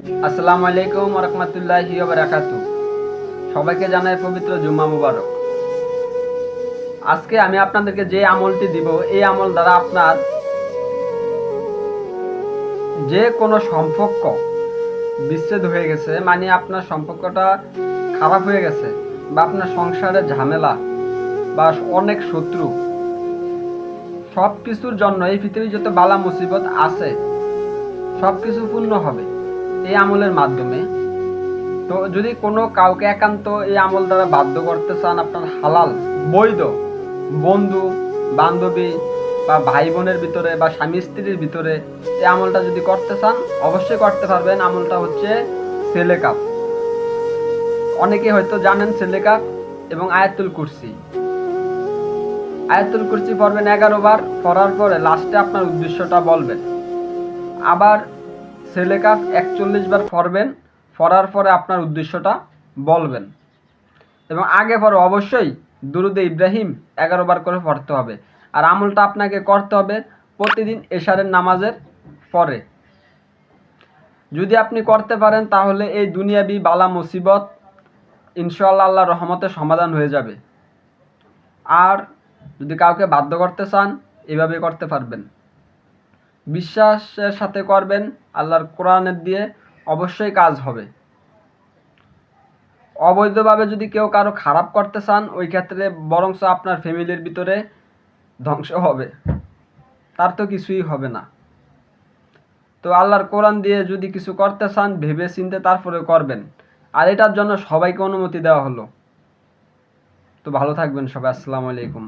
আসসালামু আলাইকুম ওয়া রাহমাতুল্লাহি ওয়া বারাকাতুহু। সবাইকে জানাই পবিত্র জুম্মা মুবারক। আজকে আমি আপনাদেরকে যে আমলটি দিব, এই আমল দ্বারা আপনার যে কোনো সম্পর্ক বিচ্ছেদ হয়ে গেছে, মানে আপনার সম্পর্কটা খারাপ হয়ে গেছে, বা আপনার সংসারে ঝামেলা বা অনেক শত্রু, সব কিছুর জন্য এই পৃথিবীর যত বালা মুসিবত আছে সব কিছু পূর্ণ হবে এই আমলের মাধ্যমে। তো যদি কোনো কাউকে একান্ত এই আমল দ্বারা বাধ্য করতে চান, আপনার হালাল বৈধ বন্ধু বান্ধবী বা ভাই বোনের ভিতরে বা স্বামী স্ত্রীর ভিতরে এই আমলটা যদি করতে চান, অবশ্যই করতে পারবেন। আমলটা হচ্ছে ছেলে কাপ। অনেকে হয়তো জানেন ছেলে কাপ এবং আয়াতুল কুরসি। আয়াতুল কুরসি পড়বেন 11 বার, পড়ার পরে লাস্টে আপনার উদ্দেশ্যটা বলবেন। আবার ছেলে কাপ 41 বার পড়বেন, পড়ার পরে আপনার উদ্দেশ্যটা বলবেন। এবং আগে পরে অবশ্যই দুরুদে ইব্রাহিম 11 বার করে পড়তে হবে। আর আমলটা আপনাকে করতে হবে প্রতিদিন এশারের নামাজের পরে। যদি আপনি করতে পারেন তাহলে এই দুনিয়াবি বালা মুসিবত ইনশাআল্লাহ আল্লাহর রহমতে সমাধান হয়ে যাবে। আর যদি কাউকে বাধ্য করতে চান, এভাবে করতে পারবেন। বিশ্বাসের সাথে করবেন, আল্লাহর কোরআনের দিয়ে অবশ্যই কাজ হবে। অবৈধভাবে যদি কেউ কারো খারাপ করতে চান, ওই ক্ষেত্রে বরঞ্চ আপনার ফ্যামিলির ভিতরে ধ্বংস হবে, তার তো কিছুই হবে না। তো আল্লাহর কোরআন দিয়ে যদি কিছু করতে চান, ভেবে চিন্তে তারপরে করবেন। আর এটার জন্য সবাইকে অনুমতি দেওয়া হলো। তো ভালো থাকবেন সবাই। আসসালামু আলাইকুম।